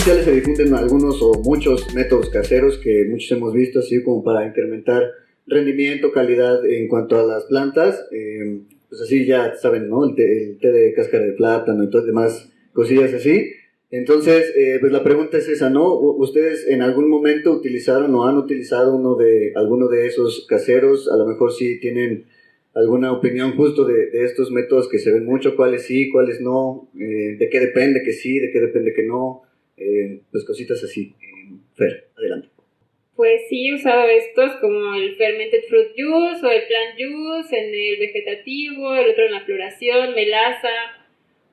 sociales se difunden algunos o muchos métodos caseros que muchos hemos visto, así como para incrementar rendimiento, calidad en cuanto a las plantas. Pues así ya saben, ¿no? El té de cáscara de plátano y todas demás cosillas así. Entonces, pues la pregunta es esa, ¿no? ¿Ustedes en algún momento utilizaron o han utilizado alguno de esos caseros? A lo mejor sí tienen alguna opinión justo de estos métodos que se ven mucho, cuáles sí, cuáles no, de qué depende que sí, de qué depende que no, pues cositas así. Fer, adelante. Pues sí, he usado estos como el Fermented Fruit Juice o el Plant Juice en el vegetativo, el otro en la floración, melaza,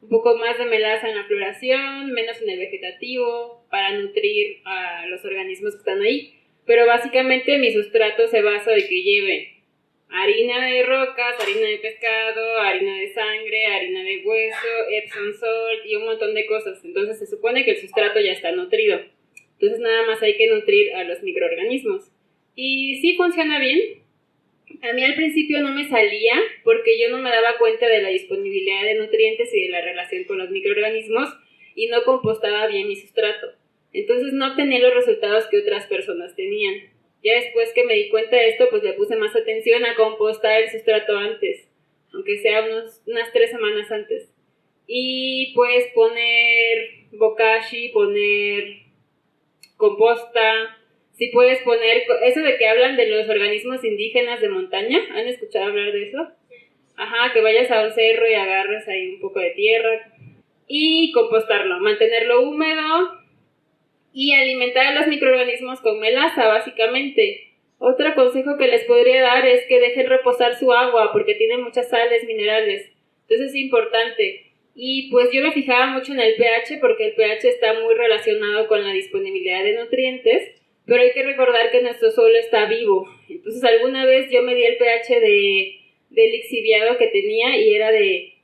un poco más de melaza en la floración, menos en el vegetativo, para nutrir a los organismos que están ahí. Pero básicamente mi sustrato se basa de que lleve harina de rocas, harina de pescado, harina de sangre, harina de hueso, Epsom salt y un montón de cosas. Entonces se supone que el sustrato ya está nutrido. Entonces nada más hay que nutrir a los microorganismos. Y sí funciona bien. A mí al principio no me salía porque yo no me daba cuenta de la disponibilidad de nutrientes y de la relación con los microorganismos y no compostaba bien mi sustrato. Entonces no obtenía los resultados que otras personas tenían. Ya después que me di cuenta de esto, pues le puse más atención a compostar el sustrato antes, aunque sea unas 3 semanas antes. Y pues poner bokashi, poner composta, si puedes poner, eso de que hablan de los organismos indígenas de montaña, ¿han escuchado hablar de eso? Ajá, que vayas a un cerro y agarres ahí un poco de tierra y compostarlo, mantenerlo húmedo y alimentar a los microorganismos con melaza, básicamente. Otro consejo que les podría dar es que dejen reposar su agua porque tiene muchas sales, minerales, entonces es importante. Y pues yo me fijaba mucho en el pH porque el pH está muy relacionado con la disponibilidad de nutrientes, pero hay que recordar que nuestro suelo está vivo. Entonces alguna vez yo medí el pH del lixiviado que tenía y era de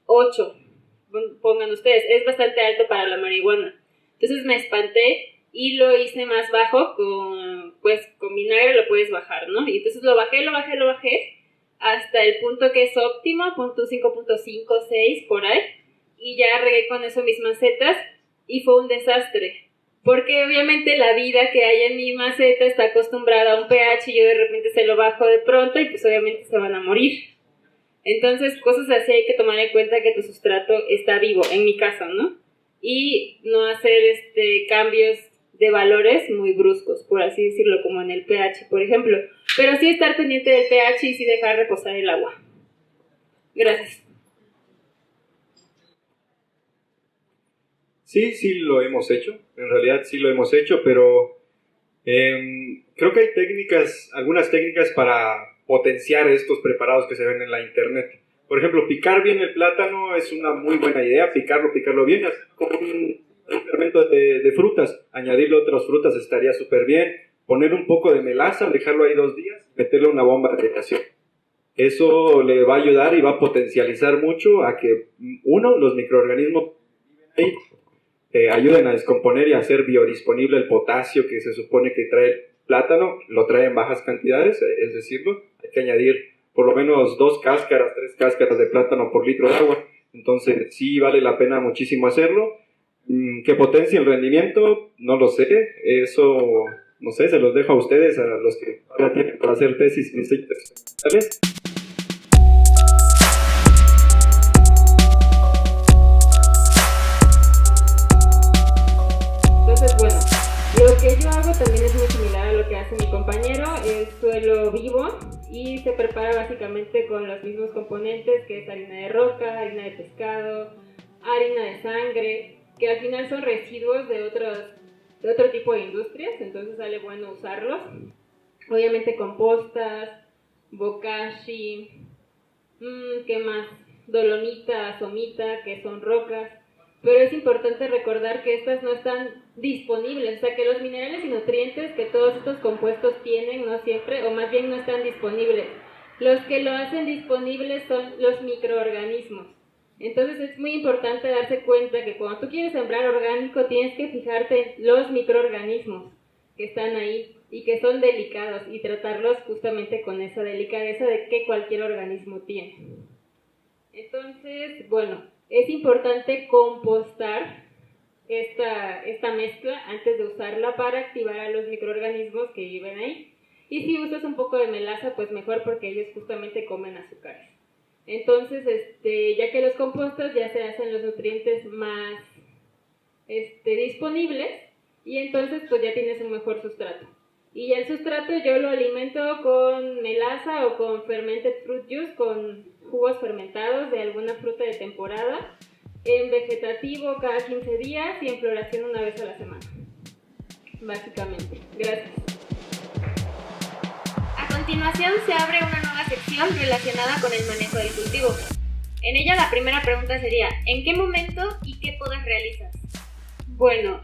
8. Pongan ustedes, es bastante alto para la marihuana. Entonces me espanté y lo hice más bajo, con vinagre lo puedes bajar, ¿no? Y entonces lo bajé hasta el punto que es óptimo, punto 5.5, 6, por ahí. Y ya regué con eso mis macetas y fue un desastre. Porque obviamente la vida que hay en mi maceta está acostumbrada a un pH y yo de repente se lo bajo de pronto y pues obviamente se van a morir. Entonces cosas así hay que tomar en cuenta que tu sustrato está vivo, en mi caso, ¿no? Y no hacer cambios de valores muy bruscos, por así decirlo, como en el pH, por ejemplo. Pero sí estar pendiente del pH y sí dejar reposar el agua. Gracias. Sí lo hemos hecho, en realidad sí lo hemos hecho, pero creo que hay algunas técnicas para potenciar estos preparados que se ven en la internet. Por ejemplo, picar bien el plátano es una muy buena idea, picarlo bien, así como un fermento de frutas, añadirle otras frutas estaría súper bien, poner un poco de melaza, dejarlo ahí 2 días, meterle una bomba de aireación. Eso le va a ayudar y va a potencializar mucho a que, los microorganismos ayuden a descomponer y a hacer biodisponible el potasio que se supone que trae el plátano, lo trae en bajas cantidades, es decirlo, hay que añadir por lo menos 2 cáscaras, 3 cáscaras de plátano por litro de agua, entonces sí vale la pena muchísimo hacerlo. ¿Que potencie el rendimiento? No lo sé, eso, no sé, se los dejo a ustedes, a los que ahora tienen para hacer tesis y diseños experimentales. Lo que yo hago también es muy similar a lo que hace mi compañero, es suelo vivo y se prepara básicamente con los mismos componentes que es harina de roca, harina de pescado, harina de sangre, que al final son residuos de otro tipo de industrias, entonces sale bueno usarlos. Obviamente compostas, bokashi, ¿qué más? Dolomita, somita, que son rocas. Pero es importante recordar que estas no están disponibles, o sea que los minerales y nutrientes que todos estos compuestos tienen, no siempre, o más bien no están disponibles. Los que lo hacen disponibles son los microorganismos. Entonces es muy importante darse cuenta que cuando tú quieres sembrar orgánico tienes que fijarte en los microorganismos que están ahí y que son delicados y tratarlos justamente con esa delicadeza de que cualquier organismo tiene. Entonces, bueno, es importante compostar esta mezcla antes de usarla para activar a los microorganismos que viven ahí. Y si usas un poco de melaza, pues mejor, porque ellos justamente comen azúcares. Entonces, ya que los compostos ya se hacen los nutrientes más disponibles, y entonces pues ya tienes un mejor sustrato. Y ya el sustrato yo lo alimento con melaza o con fermented fruit juice, con jugos fermentados de alguna fruta de temporada, en vegetativo cada 15 días y en floración una vez a la semana, básicamente. Gracias. A continuación se abre una nueva sección relacionada con el manejo del cultivo. En ella la primera pregunta sería: ¿en qué momento y qué podas realizas? Bueno,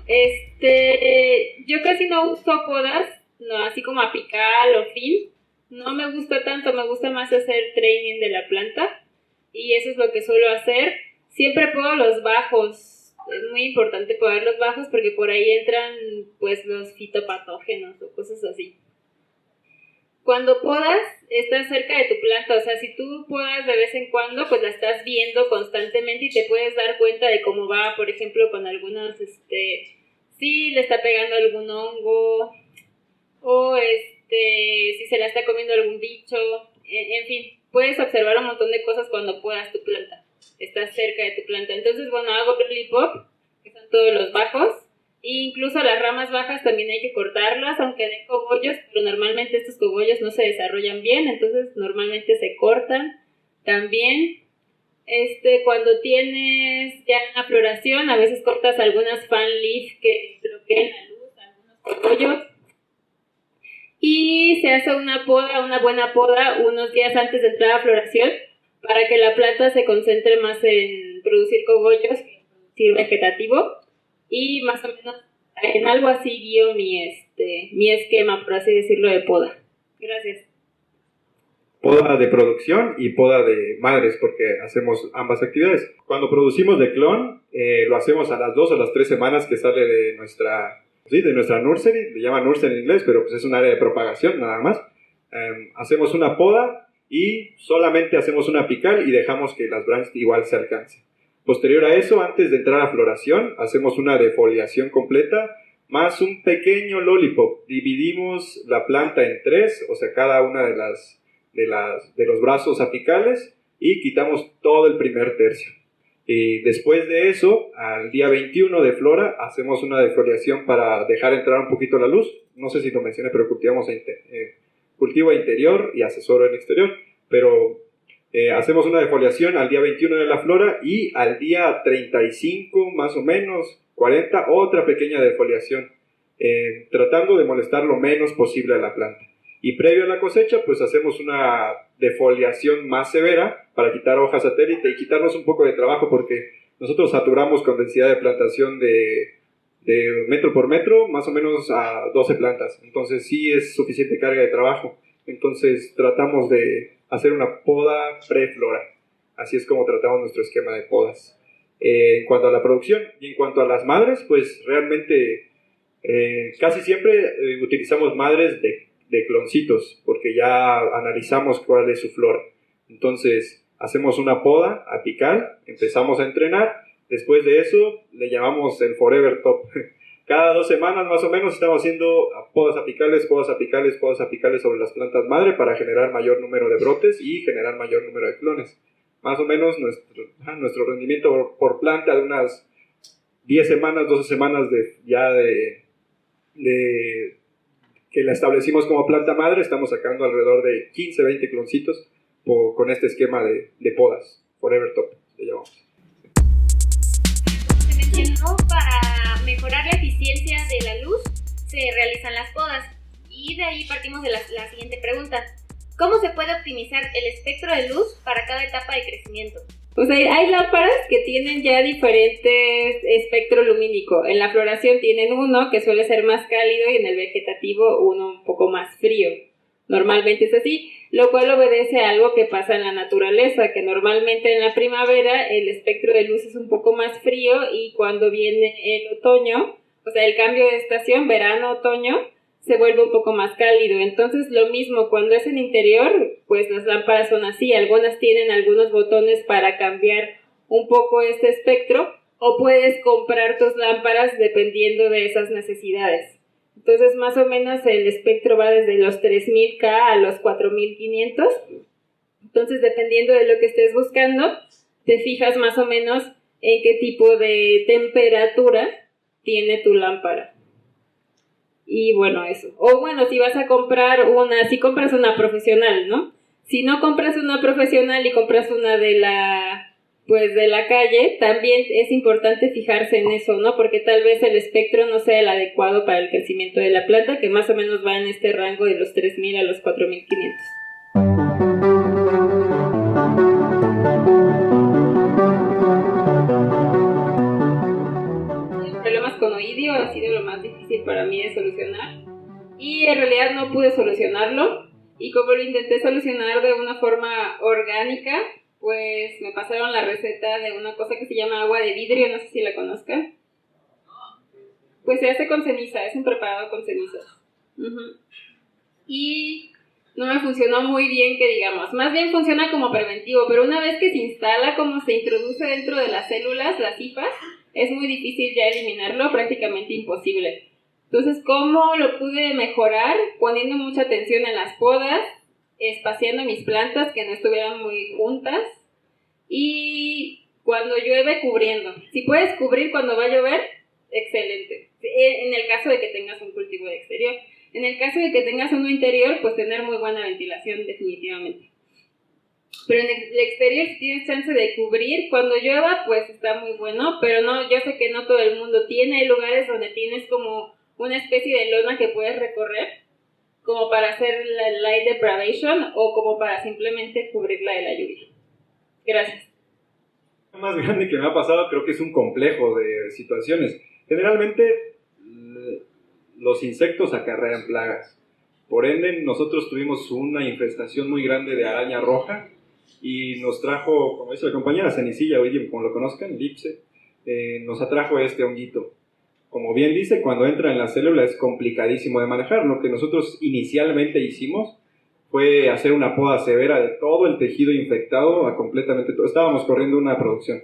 yo casi no uso podas, no, así como apical o fill. No me gusta tanto, me gusta más hacer training de la planta, y eso es lo que suelo hacer. Siempre podo los bajos, es muy importante podar los bajos porque por ahí entran pues los fitopatógenos o cosas así. Cuando podas, estás cerca de tu planta, o sea, si tú podas de vez en cuando, pues la estás viendo constantemente y te puedes dar cuenta de cómo va, por ejemplo, con algunos, si le está pegando algún hongo, o si se la está comiendo algún bicho, en fin, puedes observar un montón de cosas cuando podas tu planta, estás cerca de tu planta. Entonces, bueno, hago early pop, que son todos los bajos. E incluso las ramas bajas también hay que cortarlas, aunque den cogollos, pero normalmente estos cogollos no se desarrollan bien, entonces normalmente se cortan también. Cuando tienes ya una floración, a veces cortas algunas fan leaf que bloquean la luz, algunos cogollos, y se hace una buena poda unos días antes de entrar a floración para que la planta se concentre más en producir cogollos que en producir vegetativo. Y más o menos en algo así guío mi esquema, por así decirlo, de poda. Gracias. Poda de producción y poda de madres, porque hacemos ambas actividades. Cuando producimos de clon, lo hacemos a las 2 o las 3 semanas que sale de nuestra nursery, le llaman nursery en inglés, pero pues es un área de propagación nada más. Hacemos una poda y solamente hacemos una apical y dejamos que las branches igual se alcancen. Posterior a eso, antes de entrar a floración, hacemos una defoliación completa más un pequeño lollipop. Dividimos la planta en 3, o sea, cada una de los brazos apicales, y quitamos todo el primer tercio. Y después de eso, al día 21 de flora, hacemos una defoliación para dejar entrar un poquito la luz. No sé si lo mencioné, pero cultivo interior y asesoro en exterior, pero hacemos una defoliación al día 21 de la flora, y al día 35, más o menos, 40, otra pequeña defoliación, tratando de molestar lo menos posible a la planta. Y previo a la cosecha, pues hacemos una defoliación más severa para quitar hojas satélite y quitarnos un poco de trabajo, porque nosotros saturamos con densidad de plantación de metro por metro, más o menos a 12 plantas. Entonces sí es suficiente carga de trabajo. Entonces tratamos de hacer una poda pre-flora. Así es como tratamos nuestro esquema de podas. En cuanto a la producción y en cuanto a las madres, pues realmente casi siempre utilizamos madres de cloncitos, porque ya analizamos cuál es su flora. Entonces hacemos una poda apical, empezamos a entrenar. Después de eso le llamamos el Forever Top. Cada 2 semanas más o menos estamos haciendo podas apicales sobre las plantas madre para generar mayor número de brotes y generar mayor número de clones. Más o menos nuestro rendimiento por planta de unas 10 semanas, 12 semanas de que la establecimos como planta madre, estamos sacando alrededor de 15, 20 cloncitos con este esquema de podas, Forever Top, le llamamos. Se mencionó, para mejorar la eficiencia de la luz se realizan las podas, y de ahí partimos de la siguiente pregunta: ¿cómo se puede optimizar el espectro de luz para cada etapa de crecimiento? Pues hay lámparas que tienen ya diferentes espectro lumínico. En la floración tienen uno que suele ser más cálido, y en el vegetativo uno un poco más frío. Normalmente es así, lo cual obedece a algo que pasa en la naturaleza, que normalmente en la primavera el espectro de luz es un poco más frío, y cuando viene el otoño, o sea, el cambio de estación, verano-otoño, se vuelve un poco más cálido. Entonces lo mismo, cuando es en interior, pues las lámparas son así, algunas tienen algunos botones para cambiar un poco este espectro, o puedes comprar tus lámparas dependiendo de esas necesidades. Entonces, más o menos el espectro va desde los 3000K a los 4500. Entonces, dependiendo de lo que estés buscando, te fijas más o menos en qué tipo de temperatura tiene tu lámpara. Y bueno, eso. O bueno, si vas a comprar si compras una profesional, ¿no? Si no compras una profesional y compras una de la calle, también es importante fijarse en eso, ¿no? Porque tal vez el espectro no sea el adecuado para el crecimiento de la planta, que más o menos va en este rango de los 3000 a los 4500. Los problemas con oidio ha sido lo más difícil para mí de solucionar, y en realidad no pude solucionarlo, y como lo intenté solucionar de una forma orgánica, pues me pasaron la receta de una cosa que se llama agua de vidrio, no sé si la conozcan. Pues se hace con ceniza, es un preparado con ceniza. Y no me funcionó muy bien, que digamos. Más bien funciona como preventivo, pero una vez que se instala, como se introduce dentro de las células, las hifas, es muy difícil ya eliminarlo, prácticamente imposible. Entonces, ¿cómo lo pude mejorar? Poniendo mucha atención en las podas, espaciando mis plantas que no estuvieran muy juntas, y cuando llueve, cubriendo. Si puedes cubrir cuando va a llover, excelente, en el caso de que tengas un cultivo de exterior. En el caso de que tengas uno interior, pues tener muy buena ventilación definitivamente. Pero en el exterior, si tienes chance de cubrir cuando llueva, pues está muy bueno, pero no, yo sé que no todo el mundo tiene. Hay lugares donde tienes como una especie de lona que puedes recorrer, como para hacer la light deprivation o como para simplemente cubrirla de la lluvia. Gracias. Lo más grande que me ha pasado creo que es un complejo de situaciones. Generalmente los insectos acarrean plagas. Por ende, nosotros tuvimos una infestación muy grande de araña roja y nos trajo, como dice la compañera, cenicilla, oye, como lo conozcan, Lipse, nos atrajo este honguito. Como bien dice, cuando entra en la célula es complicadísimo de manejar. Lo que nosotros inicialmente hicimos fue hacer una poda severa de todo el tejido infectado a completamente todo. Estábamos corriendo una producción.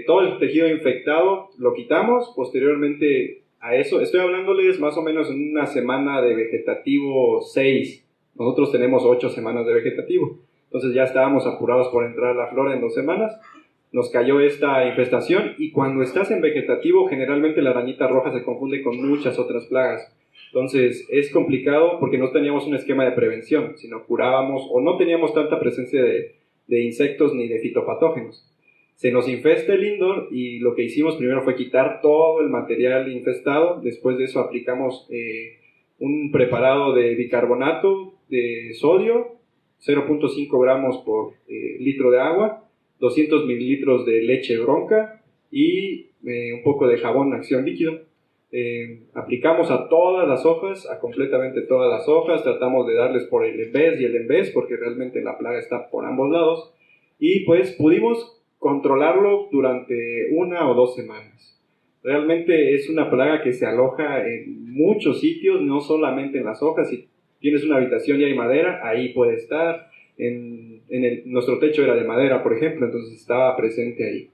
Todo el tejido infectado lo quitamos. Posteriormente a eso, estoy hablándoles más o menos en una semana de vegetativo 6. Nosotros tenemos 8 semanas de vegetativo. Entonces ya estábamos apurados por entrar a la flora en 2 semanas. Nos cayó esta infestación y cuando estás en vegetativo generalmente la arañita roja se confunde con muchas otras plagas. Entonces es complicado porque no teníamos un esquema de prevención, sino curábamos o no teníamos tanta presencia de insectos ni de fitopatógenos. Se nos infesta el indoor y lo que hicimos primero fue quitar todo el material infestado. Después de eso aplicamos un preparado de bicarbonato de sodio, 0.5 gramos por litro de agua, 200 mililitros de leche bronca y un poco de jabón acción líquido. Aplicamos a todas las hojas, a completamente todas las hojas, tratamos de darles por el envés y el envés porque realmente la plaga está por ambos lados y pues pudimos controlarlo durante 1 o 2 semanas. Realmente es una plaga que se aloja en muchos sitios, no solamente en las hojas. Si tienes una habitación y hay madera, ahí puede estar. Nuestro techo era de madera, por ejemplo, entonces estaba presente ahí.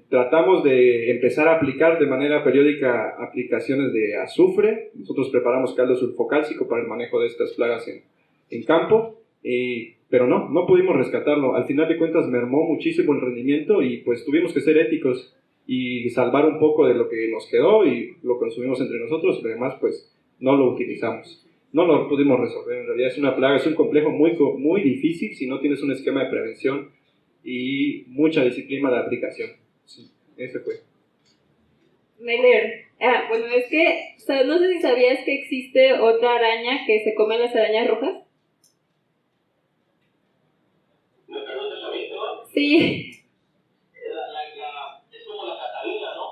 Tratamos de empezar a aplicar de manera periódica aplicaciones de azufre. Nosotros preparamos caldo sulfocálcico para el manejo de estas plagas en campo, pero no pudimos rescatarlo. Al final de cuentas mermó muchísimo el rendimiento y pues tuvimos que ser éticos y salvar un poco de lo que nos quedó y lo consumimos entre nosotros, pero además pues no lo utilizamos. No lo pudimos resolver. En realidad es una plaga, es un complejo muy difícil si no tienes un esquema de prevención y mucha disciplina de aplicación. Sí, ese fue. Meller. Bueno, es que no sé si sabías que existe otra araña que se come las arañas rojas. ¿Me preguntas a mí, no? Sí. Es como la Catalina, ¿no?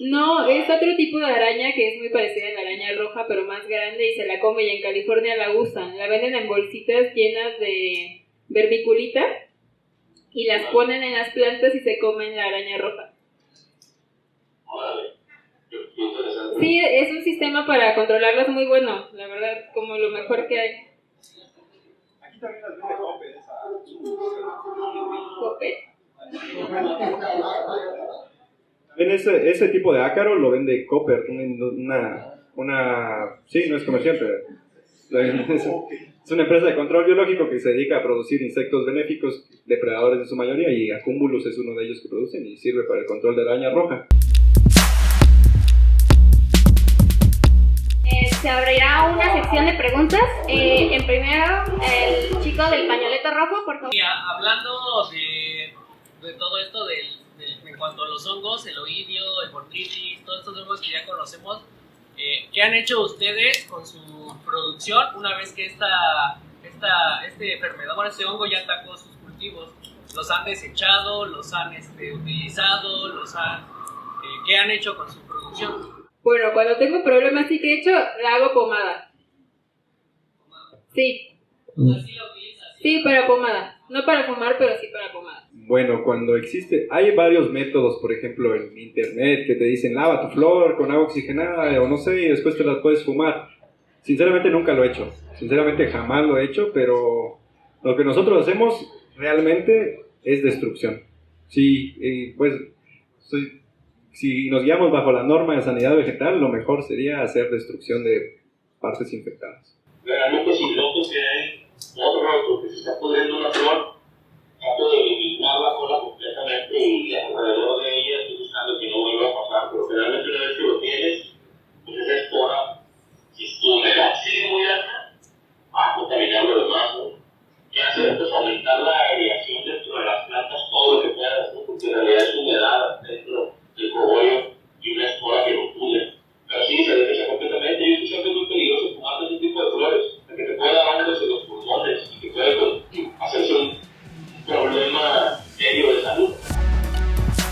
No, es otro tipo de araña que es muy parecida a la araña roja, pero más grande y se la come, y en California la usan. La venden en bolsitas llenas de vermiculita y las ponen en las plantas y se comen la araña roja. Órale, qué interesante. Sí, es un sistema para controlarlas muy bueno, la verdad, como lo mejor que hay. Aquí también las vende Cope, esa. Cope. En ese tipo de ácaro lo vende Copper, sí, no es comercial, pero es una empresa de control biológico que se dedica a producir insectos benéficos, depredadores en su mayoría, y Acumulus es uno de ellos que producen y sirve para el control de la araña roja. Se abrirá una sección de preguntas. En primero, el chico del pañoleta rojo, por favor. Hablando de todo esto en cuanto a los hongos, el oidio, el botrytis, todos estos hongos que ya conocemos, ¿qué han hecho ustedes con su producción una vez que este enfermedad, bueno, este hongo ya atacó sus cultivos? ¿Los han desechado? ¿Los han utilizado? ¿Qué han hecho con su producción? Bueno, cuando tengo problemas sí que he hecho, la hago pomada. Sí. O sea, ¿sí la utilizas? Sí, para pomada. No para fumar, pero sí para pomada. Bueno, hay varios métodos, por ejemplo, en internet que te dicen lava tu flor con agua oxigenada o no sé, y después te las puedes fumar. Sinceramente nunca lo he hecho, sinceramente jamás lo he hecho, pero lo que nosotros hacemos realmente es destrucción. Sí, pues si nos guiamos bajo la norma de sanidad vegetal, lo mejor sería hacer destrucción de partes infectadas. Realmente si noto que hay otro que se está pudriendo una flor, trato de eliminar la cola completamente y alrededor de ella estoy buscando que no vuelva a pasar, pero generalmente una vez que lo tienes, pues esa espora, si tu humedad sigue muy alta, va a contaminar lo demás, ¿no? ¿Qué hacer? Pues aumentar la aireación dentro de las plantas todo lo que puedas, ¿no? Porque en realidad es humedad dentro del cogollo y una espora que lo pudre. Pero sí, se desecha completamente. Yo escucho que es muy peligroso fumar ese tipo de flores, porque te puede dar hongos en los pulmones y que puede hacerse un problema serio de salud.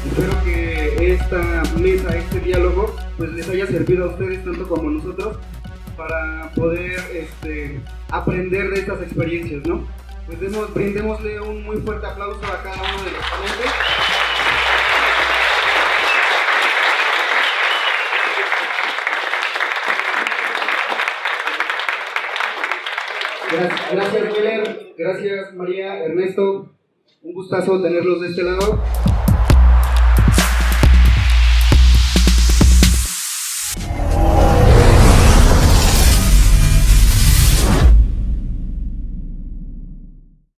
Espero que esta mesa, este diálogo, pues les haya servido a ustedes tanto como a nosotros para poder aprender de estas experiencias, ¿no? Pues brindémosle un muy fuerte aplauso a cada uno de los ponentes. Gracias, Weller. Gracias, María, Ernesto. Un gustazo tenerlos de este lado.